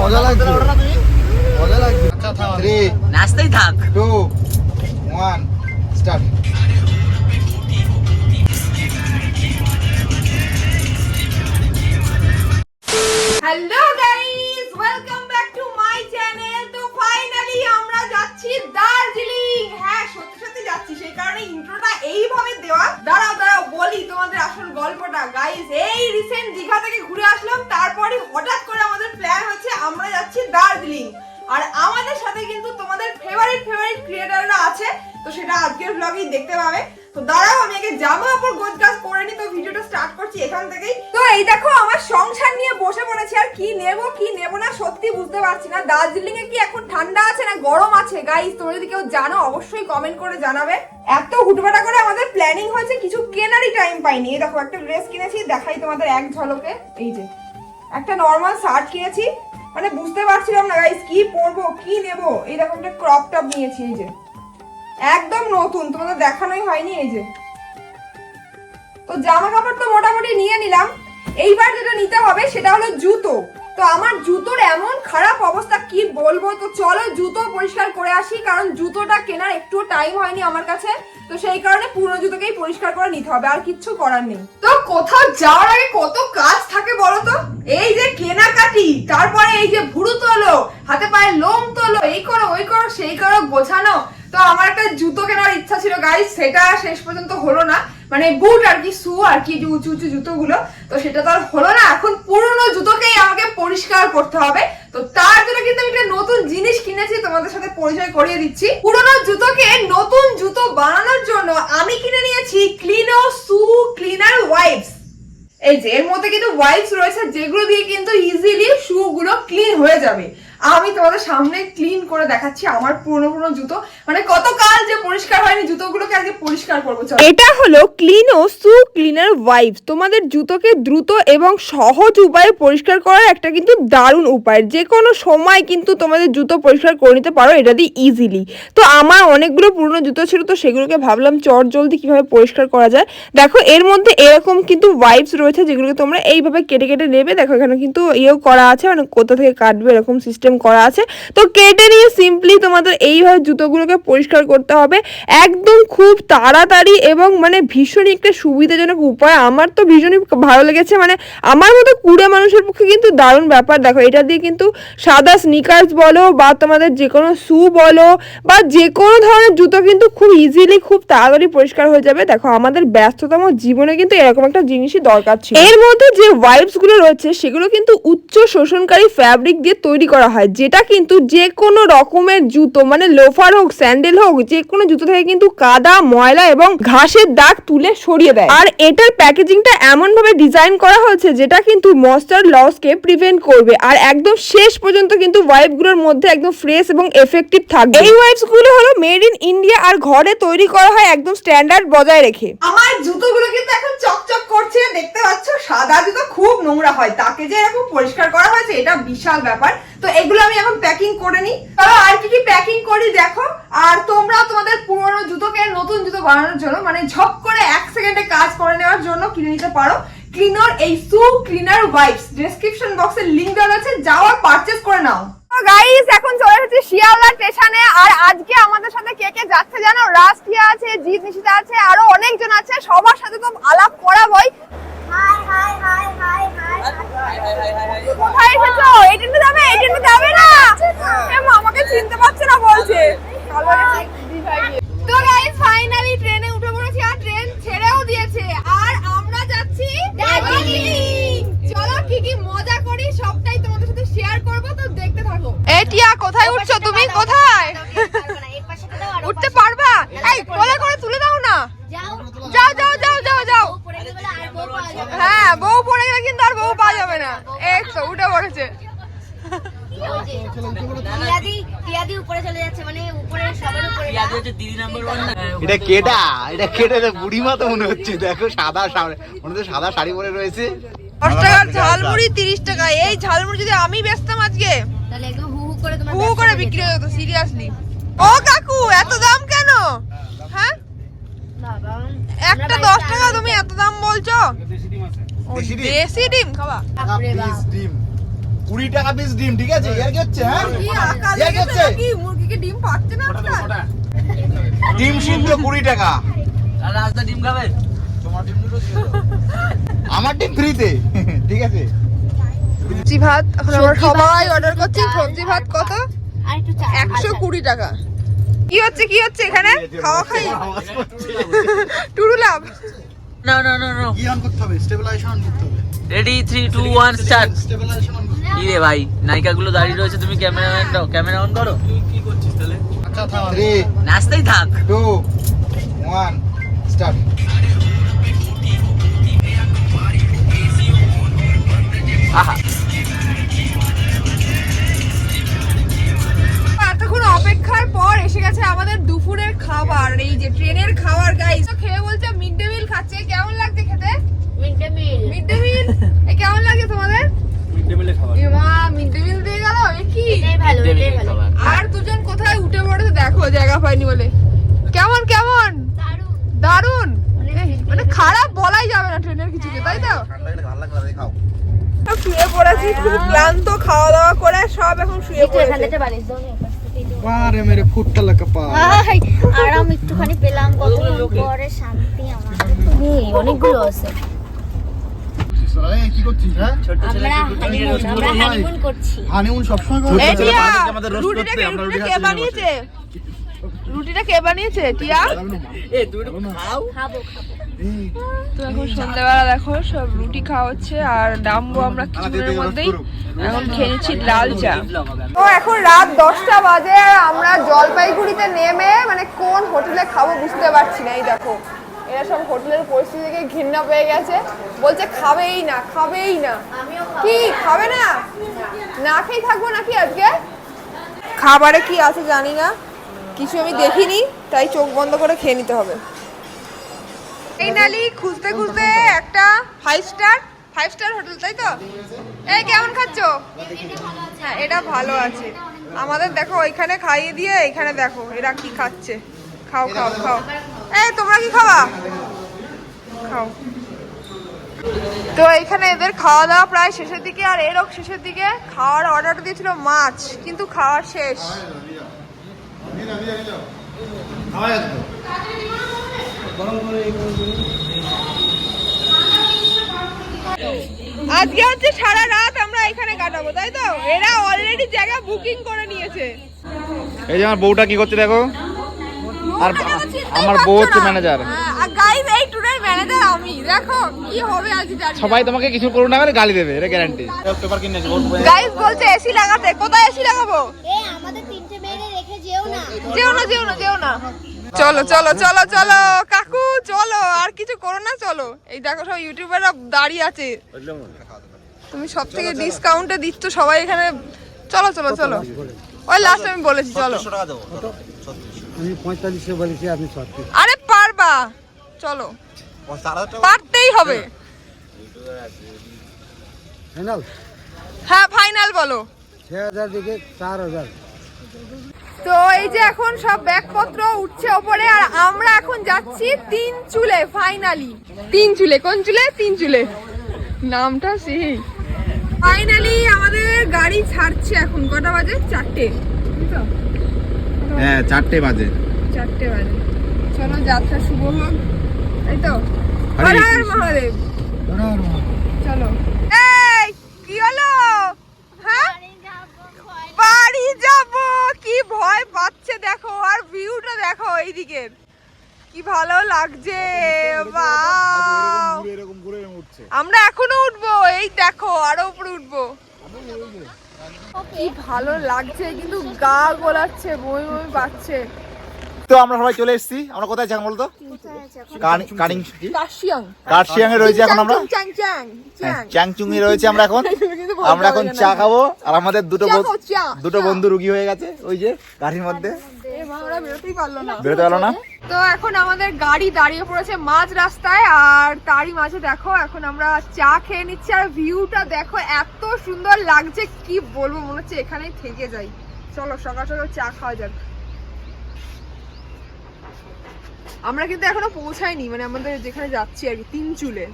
মজা লাগছে, মজা লাগছে। আচ্ছা থাম, 3 নাচতেই থাক। 2 1 start. Hello guys, welcome back to my channel. তো ফাইনালি আমরা যাচ্ছি দার্জিলিং। হ্যাঁ, সত্যি সত্যি যাচ্ছি, সেই কারণে ইন্ট্রোটা এইভাবে দেওয়া। দাঁড়াও বলি তোমাদের আসল গল্পটা। গাইস, এই রিসেন্ট দীঘা থেকে ঘুরে আসলাম, তারপরে হঠাৎ করে আমাদের প্ল্যান হচ্ছে আমরা যাচ্ছি দার্জিলিং। আর আমাদের সাথে কিন্তু তোমাদের ফেভারিট ক্রিয়েটররা আছে, তো সেটা আজকের ব্লগেই দেখতে পাবে। তো দাঁড়াও, আমি আগে জামা কাপড় গোছগাছ করে নি, তো ভিডিওটা স্টার্ট করছি এখান থেকেই। তো এই দেখো, আমার সংসার নিয়ে বসে পড়েছি, আর কি নেব না সত্যি বুঝতে পারছি না। দার্জিলিং এ কি এখন ঠান্ডা আছে না গরম আছে? গাইস, তোমরা যদি কেউ জানো অবশ্যই কমেন্ট করে জানাবে। এত হুটবাটা করে আমাদের প্ল্যানিং হয়েছে, কিছু কেনারই টাইম পাইনি। এই দেখো, একটা ড্রেস কিনেছি, দেখাই তোমাদের এক ঝলকে। এই যে একটা নরমাল শার্ট কিনেছি, মানে বুঝতে পারছিলাম না গাইস কি পরবো কি নেব। এই দেখো, একটা ক্রপ টপ নিয়েছি, এই যে একদম নতুন, তোমাদের দেখানোই হয়নি। এই যে, তো জামা কাপড় তো মোটামুটি নিয়ে নিলাম। এইবার যেটা নিতে হবে সেটা হলো জুতো। তো আমার জুতোর এমন খারাপ অবস্থা কি বলবো। তো চলো জুতো পরিষ্কার করে আসি, কারণ জুতোটা কেনার একটু টাইম হয়নি আমার কাছে। তো সেই কারণে পুরনো জুতোকেই পরিষ্কার করে নিতে হবে, আর কিচ্ছু করার নেই। তো কোথাও যাওয়ার আগে কত কাজ থাকে বলো তো। এই যে কেনাকাটি, তারপরে এই যে ভুরু তোলো, হাতে পায়ে লোম তোলো, এই করো ওই করো সেই করো, গোছানো। তো আমার একটা জুতো কেনার ইচ্ছা ছিল গাইস, সেটা শেষ পর্যন্ত হলো না। মানে বুট আর কি, শু আর কি, উঁচু উঁচু জুতোগুলো, তো সেটা তো আর হলো না। এখন পুরনো জুতোকেই আমাকে পরিষ্কার করতে হবে। তো তার জন্য কিন্তু আমি একটা নতুন জিনিস কিনেছি, তোমাদের সাথে পরিচয় করিয়ে দিচ্ছি। পুরনো জুতোকে নতুন জুতো বানানোর জন্য আমি কিনে নিয়েছি ক্লিনো শু ক্লিনার ওয়াইপস। এই যে এর মধ্যে কিন্তু ওয়াইপস রয়েছে, যেগুলো দিয়ে কিন্তু ইজিলি শু গুলো ক্লিন হয়ে যাবে। আমি তোমাদের সামনে ক্লিন করে দেখাচ্ছি আমার পুরনো জুতো, মানে কত কাল যে পরিষ্কার হয়নি, জুতোগুলোকে আজকে পরিষ্কার করবো। এটা হলো ক্লিনো শু ক্লিনার ওয়াইপস। তোমাদের জুতোকে দ্রুত এবং সহজ উপায়ে পরিষ্কার করার একটা কিন্তু দারুণ উপায়। যে কোনো সময় কিন্তু তোমাদের জুতো পরিষ্কার করে নিতে পারো এটা দিয়ে ইজিলি। তো আমার অনেকগুলো পুরনো জুতো ছিল, তো সেগুলোকে ভাবলাম চট জলদি কিভাবে পরিষ্কার করা যায়। দেখো, এর মধ্যে এরকম কিন্তু ওয়াইপস রয়েছে, যেগুলোকে তোমরা এইভাবে কেটে কেটে নেবে। দেখো, এখানে কিন্তু ইয়েও করা আছে, মানে কোথা থেকে কাটবে এরকম সিস্টেম করা আছে। তো কেটে নিয়ে সিম্পলি তোমাদের এইভাবে জুতোগুলোকে পরিষ্কার করতে হবে, একদম খুব তাড়াতাড়ি এবং মানে ভীষণই একটা সুবিধাজনক উপায়। আমার তো ভীষণই ভালো লেগেছে, মানে আমার মতো কুড়ে মানুষের পক্ষে কিন্তু দারুণ ব্যাপার। দেখো, এটা দিয়ে কিন্তু সাদা স্নিকার্স বলো বা তোমাদের যে কোনো শু বলো বা যে কোনো ধরনের জুতো কিন্তু খুব ইজিলি খুব তাড়াতাড়ি পরিষ্কার হয়ে যাবে। দেখো, আমাদের ব্যস্ততম জীবনে কিন্তু এরকম একটা জিনিসই দরকার ছিল। এর মধ্যে যে ওয়াইপস গুলো রয়েছে সেগুলো কিন্তু উচ্চ শোষণকারী ফ্যাব্রিক দিয়ে তৈরি করা হয়, যেটা কিন্তু যে কোনো রকমের জুতো, মানে লোফার হোক স্যান্ডেল হোক, যে কোনো জুতো থেকে কিন্তু কাদা ময়লা এবং ঘাসের দাগ তুলে সরিয়ে দেয়। আর এটার প্যাকেজিংটা এমন ভাবে ডিজাইন করা হয়েছে যেটা কিন্তু ময়েশ্চার লসকে প্রিভেন্ট করবে, আর একদম শেষ পর্যন্ত কিন্তু ওয়াইপ গুলোর মধ্যে একদম ফ্রেশ এবং এফেক্টিভ থাকবে। এই ওয়াইপস গুলো হলো মেড ইন ইন্ডিয়া, আর ঘরে তৈরি করা হয় একদম স্ট্যান্ডার্ড বজায় রেখে। আমার জুতোগুলো কিন্তু এখন চকচক করছে, দেখতে পাচ্ছ। সাদা জুতো খুব নোংরা হয়, তাকে যে এরকম পরিষ্কার করা হয়েছে এটা বিশাল ব্যাপার। তো এগুলো আমি এখন প্যাকিং করে নিই। আর কি প্যাকিং করি দেখো। আর তোমরা তোমাদের পুরনো জুতোকে নতুন জুতো বানানোর জন্য, মানে ঝপ করে 1 সেকেন্ডে কাজ করে নেওয়ার জন্য কিনে নিতে পারো ক্লিনোর এই শু ক্লিনার ওয়াইপস। ডেসক্রিপশন বক্সে লিংক দেওয়া আছে, যাও আর পারচেজ করে নাও। গাইস, এখন চলে এসেছি শিয়ালদা স্টেশনে। আর আজকে আমাদের সাথে কে কে যাচ্ছে জানো? রাস্টিয়া আছে, জিৎ নিশিতা আছে, আরো অনেকজন আছে। সবার সাথে তো আলাপ করাবই। Hi hi hi hi hi hi. কোথায় এসেছো? এই ট্রেনে যাবে? এই ট্রেনে যাবে না, আমাকে চিনতে পারছে না বলছে। তো গাইস, ফাইনালি ট্রেনে উঠে পড়েছি, আর ট্রেন ছেড়েও দিয়েছে, আর আমরা যাচ্ছি দার্জিলিং। চলো কি কি মজা করি সবটাই তোমাদের সাথে শেয়ার করব, তো দেখতে থাকো। এটিয়া, কোথায় উঠছো তুমি? কোথায় উঠতে পারবা? এই কোলে করে তুলে দাও না। যাও যাও যাও যাও যাও। হ্যাঁ, বউ পড়ে গেলে কিন্তু আর বউ পাওয়া যাবে না। এই তো উঠে পড়েছে। এটা কেডা? এটা কেডা? বুড়িমা তো মনে হচ্ছে। দেখো, সাদা সাদা শাড়ি পরে রয়েছে। 10 টাকার ঝালমুড়ি 30 টাকা। এই ঝালমুড়ি যদি আমি বেচতাম আজকে, তাহলে একদম হু করে বিক্রি হতো। সিরিয়াসলি। ও কাকু, এত দাম কেন? হ্যাঁ, একটা 10 টাকা, তুমি এত দাম বলছো? দেশি ডিম খাবা? ডিম 20 টাকা পিস ডিম, ঠিক আছে? এর কি হচ্ছে? হ্যাঁ, কি আকাল এর কি লেগেছে হচ্ছে? নাকি? মুরগিকে ডিম পাচ্ছে না আজকাল? ডিম সিদ্ধ 20 টাকা। আর রাস্তা ডিম খাবে? তোমার ডিম দুটো দিয়ে দাও। আমার ডিম ফ্রিতে, ঠিক আছে? সবজি ভাত এখন আমরা সবাই অর্ডার করছি। সবজি ভাত কত? আর একটু চা 120 টাকা। কি হচ্ছে এখানে? খাওয়া খাই টুরু লাভ। না না না না। কি অন করতে হবে? স্টেবিলাইজেশন অন করতে হবে। Ready 3 2 1 start. স্টেবিলাইজেশন অন করতে কি রে ভাই, নায়িকা গুলো দাঁড়িয়ে রয়েছে, তুমি ক্যামেরাম্যান দাও, ক্যামেরা অন করো। হবে। আচ্ছা থাম। 3 নাচতেই থাক। 2 1 স্টার্ট। আহা, এতক্ষণ অপেক্ষার পর এসে গেছে আমাদের দুপুরের খাবার। এই যে ট্রেনের খাবার গাইস, খেয়ে বলছে মিড ডে মিল খাচ্ছে। কেমন লাগছে খেতে? Mid day meal mid day meal কেমন লাগে তোমাদের? মিড ডে মিলে খাবার। এমা মিড ডে মিল দিয়ে গেল। এ কি? এটাই ভালো, এটাই ভালো। আর দুজন কোথায় উঠে পড়েছে দেখো, জায়গা পাইনি বলে। কেমন কেমন? দারুণ। দারুণ। মানে খারাপ বলাই যাবে না ট্রেনের কিছুকে, তাই তো? ঠান্ডা লাগলে ভালো লাগবে, খাও। শুয়ে পড়েছি, খুব ক্লান্ত, খাওয়া দাওয়া করে সব এখন শুয়ে একটু এখান পড়েছে। থেকে বালিশ দাও না, এই পাশ থেকে দাও। আরে মেরে ফুটটা লাগা পা। ভাই, আরাম একটুখানি পেলাম, কতক্ষণ পরে শান্তি আমার। এই অনেকগুলো আছে। কি করছিস? হ্যাঁ, আমরা হানিমুন করছি। হানিমুন সবসময় করো। এই টিয়া, আমাদের রোস্ট রুটিটা করতে আমরা কে বানিয়েছে? রুটিটা কে বানিয়েছে? টিয়া? এ তুই একটু খাও। খাবো। তো এখন সন্ধ্যাবেলা দেখো সব রুটি খাওয়া হচ্ছে আর নামবো আমরা কিছুক্ষণের মধ্যেই। এখন খেয়ে নিচ্ছি লাল চা। তো এখন রাত 10টা বাজে আর আমরা জলপাইগুড়িতে নেমে মানে কোন হোটেলে খাবো বুঝতে পারছি না। এই দেখো এরা সব হোটেলের পরিস্থিতি থেকে ঘৃণা পেয়ে গেছে, বলছে খাবেই না। কি খাবে না? না খেয়ে থাকবো নাকি আজকে? খাবারে কি আছে জানি না, কিছু আমি দেখিনি, তাই চোখ বন্ধ করে খেয়ে নিতে হবে। ফাইনালি খুঁজতে খুঁজতে একটা 5 স্টার হোটেল, তাই তো? এই কেমন খাচ্ছো? হ্যাঁ এটা ভালো আছে। আমাদের দেখো ওইখানে খাইয়ে দিয়ে এখানে দেখো এরা কি খাচ্ছে। খাও। এই তোমরা কি খাওয়া? খাও। তো এখানে এদের খাওয়া দাওয়া প্রায় শেষের দিকে, আর এরও শেষের দিকে। খাওয়ার অর্ডার দিয়েছিল মাছ, কিন্তু খাওয়া শেষ। আজকে হচ্ছে সারা রাত আমরা এখানে কাটাবো, তাই তো? এরা অলরেডি জায়গা বুকিং করে নিয়েছে। এই যে আমার বউটা কি করছে দেখো, আর আমার বউ হচ্ছে ম্যানেজার। আর গাইস এই ট্যুরের ম্যানেজার আমি। দেখো কি হবে আজ জানি না। সবাই তোমাকে কিছু করুন না করে গালি দেবে, এটা গ্যারান্টি। পেপার কিনে গাইস বলছে এসি লাগাতে। কোথায় এসি লাগাবো? এই আমাদের তিনটে মেয়ে রেখে যেও না। যেও না। চলো কাকু চলো, আর কিছু করো না, চলো। এই দেখো সব ইউটিউবাররা দাঁড়িয়ে আছে, তুমি সব থেকে ডিসকাউন্টে দিচ্ছ সবাই এখানে। চলো ওই লাস্ট আমি বলেছি চলো। আমি 45 বলেছি, আপনি 36। আরে পারবা, চলো, পারতেই হবে। ফাইনাল? হ্যাঁ ফাইনাল বলো। 6000 দিকে 4000। তো এই যে এখন সব ব্যাগপত্র উঠছে ওপরে, আর আমরা এখন যাচ্ছি 3 চুলে। ফাইনালি 3 চুলে। কোন চুলে? 3 চুলে নামটা সেই। ফাইনালি আমাদের গাড়ি ছাড়ছে এখন। কটা বাজে? 4টে। হ্যাঁ 4টে বাজে। 4টে বাজে। চলো যাত্রা শুভ হোক, তাই তো? হরে হর হর কৃষ্ণ। মহাদেব। চলো। এই কি হলো? হ্যাঁ বাড়ি যাব। কি ভয় পাচ্ছে দেখো, আর ভিউটা দেখো এইদিকে কি ভালো লাগছে। বাহ, আমরা এখনো উঠবো। এই দেখো আরো উপরে উঠবো। কি ভালো লাগছে, কিন্তু গা গোলাচ্ছে, বমি পাচ্ছে। তো আমরা সবাই চলে এসেছি। আমরা কোথায় যাবো বলতো? কার্শিয়াং এ রয়েছে এখন আমরা। চ্যাংচুং এ রয়েছে আমরা এখন। আমরা এখন চা খাবো, আর আমাদের দুটো বন্ধু রুগী হয়ে গেছে ওই যে গাড়ির মধ্যে, বেরোতে পারলো না। তো এখন আমাদের গাড়ি দাঁড়িয়ে পড়েছে মাঝ রাস্তায়, আর তারই মাঝে দেখো এখন আমরা চা খেয়ে নিচ্ছি। আর ভিউটা দেখো এত সুন্দর লাগছে, কি বলবো, মনে হচ্ছে এখানেই থেকে যাই। চলো সকাল সকাল চা খাওয়া যাক। আমরা কিন্তু এখনো পৌঁছাইনি, মানে আমাদের যেখানে যাচ্ছি আর কি, 3 চুলে।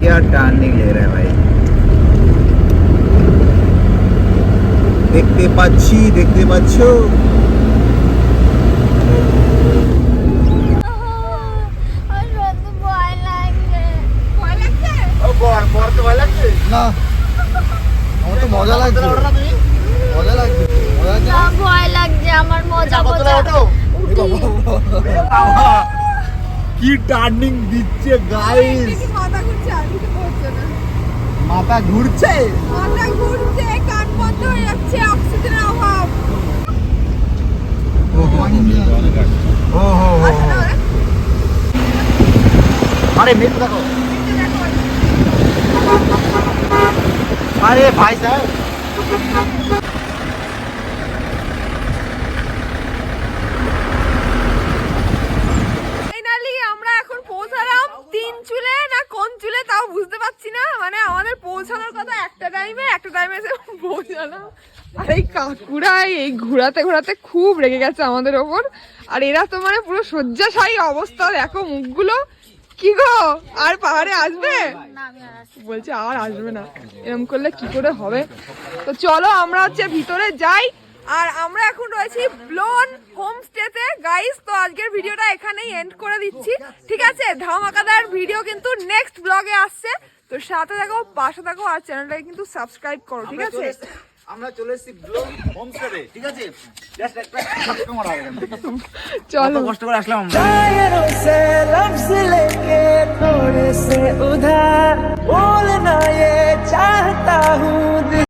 क्या टर्निंग ले रहा है भाई, দেখতে পাচ্ছি, দেখতে পাচ্ছো। আমার শুধু ভয় লাগছে। ভয় লাগছে? ও বর তো ভয় লাগছে না আমার তো মজা লাগছে, মজা লাগছে, মজা লাগছে। না, ভয় লাগছে আমার, মজা মজা। কি টার্নিং দিচ্ছে গাইস, দেখি মাথা ঘুরছে, আর কিছু হচ্ছে না। মাথা ঘুরছে। মাথা ঘুরছে, কান বন্ধ হয়ে যাচ্ছে, অক্সিজেনের অভাব। আচ্ছা, না, আরে মেঘ দেখো, দেখো, আরে ভাই সাহেব ফাইনালি আমরা এখন পৌঁছালাম তিন চুলে না কোন চুলে তাও বুঝতে পারছি না, মানে আমাদের পৌঁছানোর কথা একটা টাইমে এসে পৌঁছালাম। আর এই কাকুরা এই ঘোরাতে ঘোরাতে খুব রেগে গেছে আমাদের ওপর, আর এরা তো মানে পুরো শয্যাশায়ী অবস্থা, দেখো মুখগুলো। কি গো, আর পাহাড়ে আসবে? বলছে আর আসবে না, এরকম করলে কি করে হবে। তো চলো আমরা হচ্ছে ভিতরে যাই। আর আমরা এখন রয়েছি ব্লোন হোমস্টেতে গাইস। তো আজকের ভিডিওটা এখানেই এন্ড করে দিচ্ছি, ঠিক আছে? ধামাকাদার ভিডিও কিন্তু নেক্সট ব্লগে আসছে, তো সাথে থাকো, পাশে থাকো, আর চ্যানেলটাকে কিন্তু সাবস্ক্রাইব করো, ঠিক আছে? আমরা চলে এসেছি ব্লগ হোমস্টেতে, ঠিক আছে? জাস্ট একটা ধাক্কা মারা হবে এখান থেকে। চলো, কষ্ট করে আসলাম আমরা। शायरों से लफ्ज लेके थोड़े से उधर